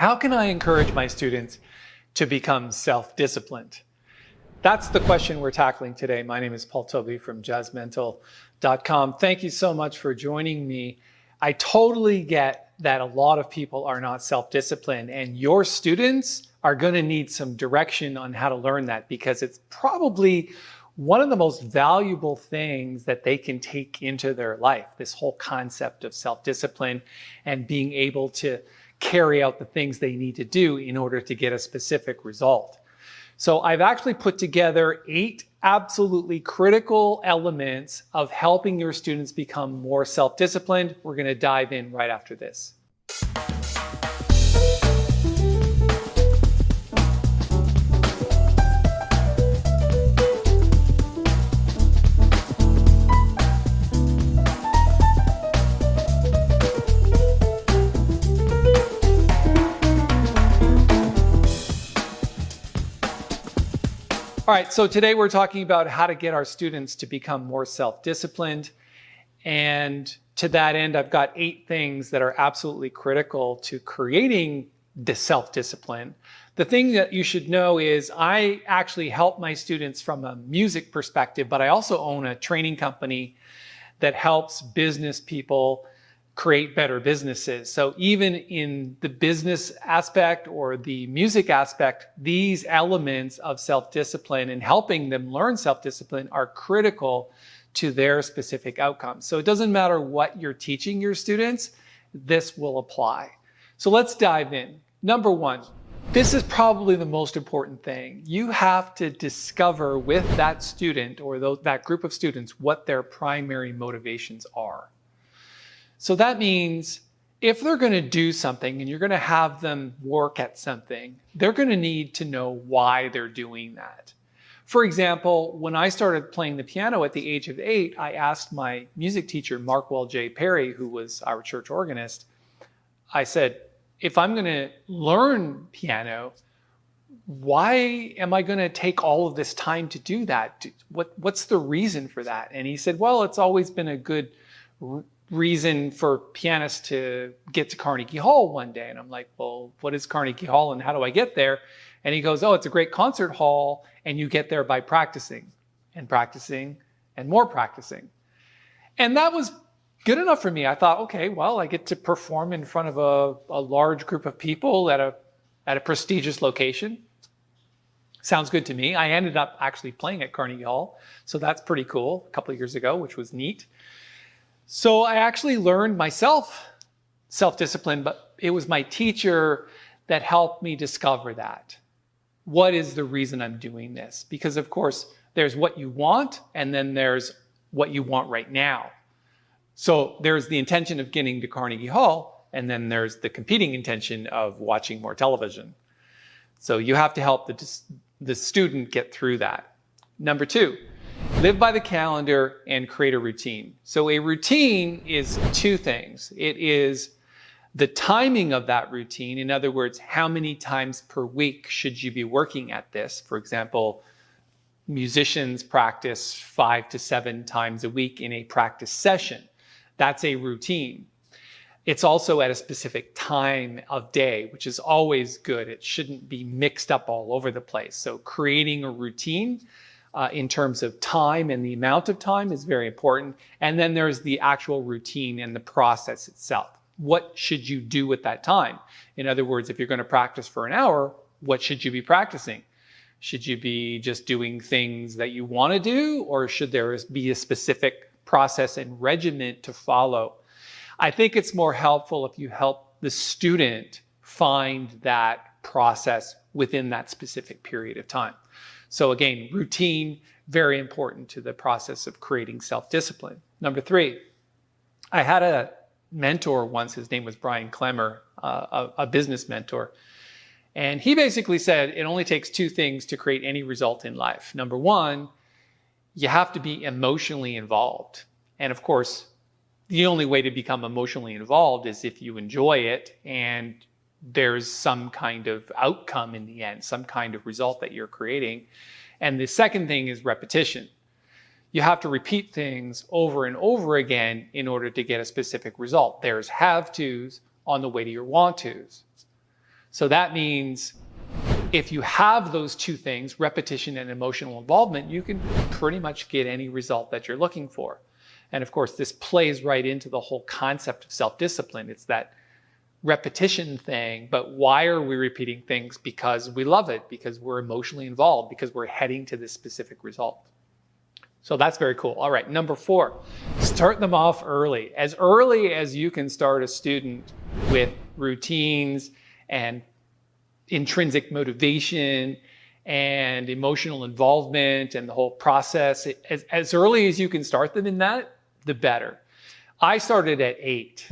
How can I encourage my students to become self-disciplined? That's the question we're tackling today. My name is Paul Tobey from jazzmental.com. Thank you so much for joining me. I totally get that a lot of people are not self-disciplined, and your students are going to need some direction on how to learn that, because it's probably one of the most valuable things that they can take into their life, this whole concept of self-discipline and being able to carry out the things they need to do in order to get a specific result. So I've actually put together 8 absolutely critical elements of helping your students become more self-disciplined. We're going to dive in right after this. All right, so today we're talking about how to get our students to become more self-disciplined. And to that end, I've got 8 things that are absolutely critical to creating the self-discipline. The thing that you should know is I actually help my students from a music perspective, but I also own a training company that helps business people create better businesses. So even in the business aspect or the music aspect, these elements of self-discipline and helping them learn self-discipline are critical to their specific outcomes. So it doesn't matter what you're teaching your students, this will apply. So let's dive in. Number 1, this is probably the most important thing. You have to discover with that student or that group of students what their primary motivations are. So that means if they're going to do something and you're going to have them work at something, they're going to need to know why they're doing that. For example, when I started playing the piano at the age of 8, I asked my music teacher, Markwell J. Perry, who was our church organist, I said, if I'm going to learn piano, why am I going to take all of this time to do that? What's the reason for that? And he said, well, it's always been a good reason for pianists to get to Carnegie Hall one day. And I'm like, well, what is Carnegie Hall and how do I get there? And he goes, oh, it's a great concert hall and you get there by practicing and practicing and more practicing. And that was good enough for me. I thought, okay, well, I get to perform in front of a large group of people at a prestigious location. Sounds good to me. I ended up actually playing at Carnegie Hall. So that's pretty cool a couple of years ago, which was neat. So I actually learned myself self-discipline, but it was my teacher that helped me discover that. What is the reason I'm doing this? Because of course, there's what you want, and then there's what you want right now. So there's the intention of getting to Carnegie Hall, and then there's the competing intention of watching more television. So you have to help the student get through that. Number 2. Live by the calendar and create a routine. So a routine is 2 things. It is the timing of that routine. In other words, how many times per week should you be working at this? For example, musicians practice 5 to 7 times a week in a practice session. That's a routine. It's also at a specific time of day, which is always good. It shouldn't be mixed up all over the place. So creating a routine in terms of time and the amount of time is very important. And then there's the actual routine and the process itself. What should you do with that time? In other words, if you're going to practice for an hour, what should you be practicing? Should you be just doing things that you want to do, or should there be a specific process and regimen to follow? I think it's more helpful if you help the student find that process within that specific period of time. So again, routine, very important to the process of creating self-discipline. Number 3, I had a mentor once, his name was Brian Clemmer, a business mentor. And he basically said it only takes 2 things to create any result in life. Number 1, you have to be emotionally involved. And of course, the only way to become emotionally involved is if you enjoy it and there's some kind of outcome in the end, some kind of result that you're creating. And the second thing is repetition. You have to repeat things over and over again in order to get a specific result. There's have tos on the way to your want tos. So that means if you have those two things, repetition and emotional involvement, you can pretty much get any result that you're looking for. And of course, this plays right into the whole concept of self-discipline. It's that repetition thing, but why are we repeating things? Because we love it, because we're emotionally involved, because we're heading to this specific result. So that's very cool. All right, number 4, start them off early. As early as you can start a student with routines and intrinsic motivation and emotional involvement and the whole process, as early as you can start them in that, the better. I started at 8.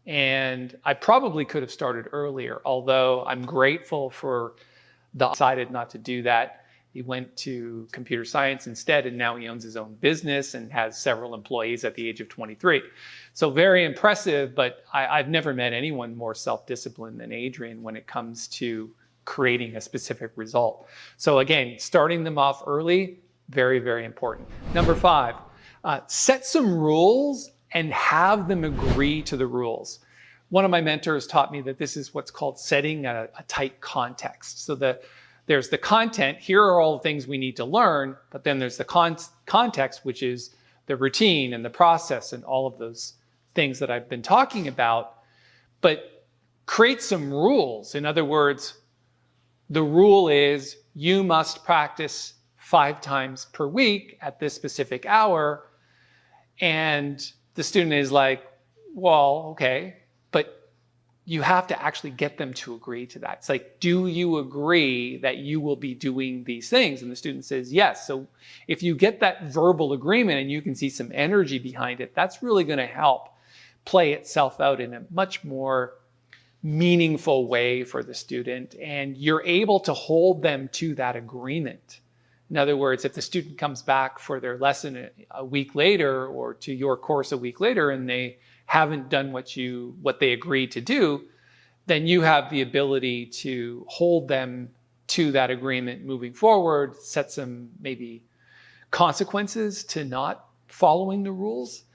And I probably could have started earlier, although I'm grateful for decided not to do that. He went to computer science instead, and now he owns his own business and has several employees at the age of 23. So very impressive, but I've never met anyone more self-disciplined than Adrian when it comes to creating a specific result. So again, starting them off early, very, very important. Number 5, set some rules and have them agree to the rules. One of my mentors taught me that this is what's called setting a tight context. So there's the content, here are all the things we need to learn, but then there's the context, which is the routine and the process and all of those things that I've been talking about. But create some rules. In other words, the rule is you must practice 5 times per week at this specific hour. And the student is like, well, okay, but you have to actually get them to agree to that. It's like, do you agree that you will be doing these things? And the student says, yes. So if you get that verbal agreement and you can see some energy behind it, that's really going to help play itself out in a much more meaningful way for the student. And you're able to hold them to that agreement. In other words, if the student comes back for their lesson a week later or to your course a week later and they haven't done what they agreed to do, then you have the ability to hold them to that agreement moving forward, set some maybe consequences to not following the rules.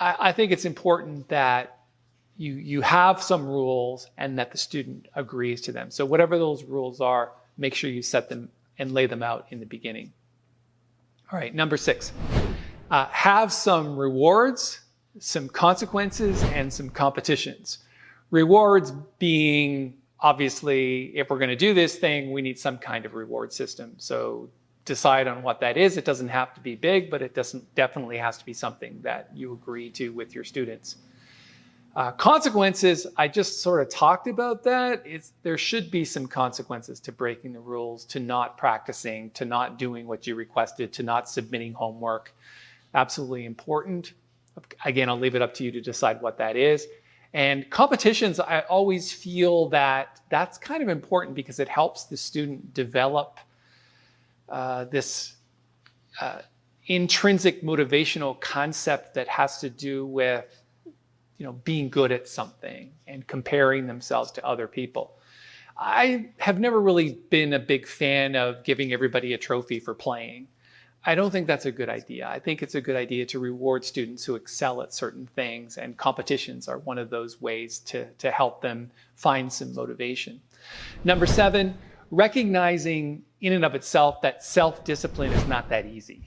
I think it's important that you have some rules and that the student agrees to them. So whatever those rules are, make sure you set them and lay them out in the beginning. All right, number 6, have some rewards, some consequences, and some competitions. Rewards being, obviously, if we're going to do this thing, we need some kind of reward system. So decide on what that is. It doesn't have to be big, but it definitely has to be something that you agree to with your students. Consequences, I just sort of talked about that. There should be some consequences to breaking the rules, to not practicing, to not doing what you requested, to not submitting homework. Absolutely important. Again, I'll leave it up to you to decide what that is. And competitions, I always feel that that's kind of important because it helps the student develop this intrinsic motivational concept that has to do with being good at something and comparing themselves to other people. I have never really been a big fan of giving everybody a trophy for playing. I don't think that's a good idea. I think it's a good idea to reward students who excel at certain things, and competitions are one of those ways to help them find some motivation. Number 7, recognizing in and of itself that self-discipline is not that easy.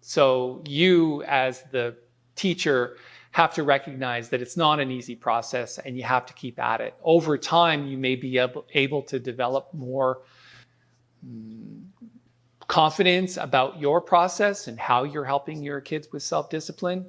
So you as the teacher have to recognize that it's not an easy process and you have to keep at it. Over time, you may be able to develop more confidence about your process and how you're helping your kids with self-discipline.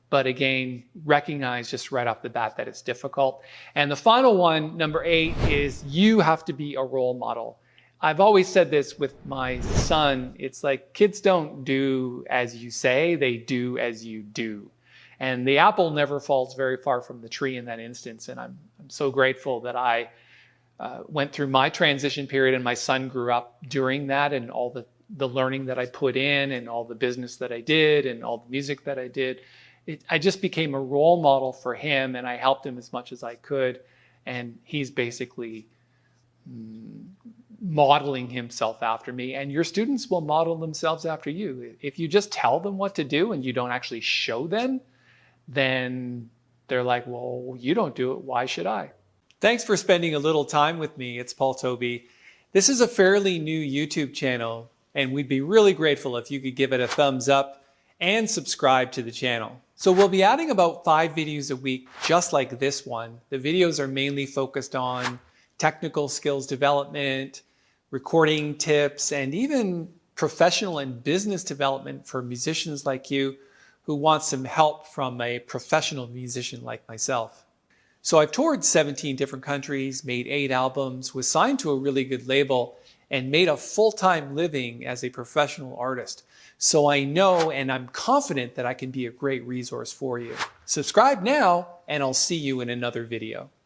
But again, recognize just right off the bat that it's difficult. And the final one, number 8, is you have to be a role model. I've always said this with my son. It's like kids don't do as you say, they do as you do. And the apple never falls very far from the tree in that instance. And I'm so grateful that I went through my transition period and my son grew up during that, and all the learning that I put in and all the business that I did and all the music that I did. I just became a role model for him, and I helped him as much as I could. And he's basically modeling himself after me. And your students will model themselves after you. If you just tell them what to do and you don't actually show them, then they're like, well, you don't do it, why should I? Thanks for spending a little time with me. It's Paul Tobey. This is a fairly new YouTube channel, and we'd be really grateful if you could give it a thumbs up and subscribe to the channel. So we'll be adding about 5 videos a week, just like this one. The videos are mainly focused on technical skills development, recording tips, and even professional and business development for musicians like you who want some help from a professional musician like myself. So I've toured 17 different countries, made 8 albums, was signed to a really good label, and made a full-time living as a professional artist. So I know and I'm confident that I can be a great resource for you. Subscribe now, and I'll see you in another video.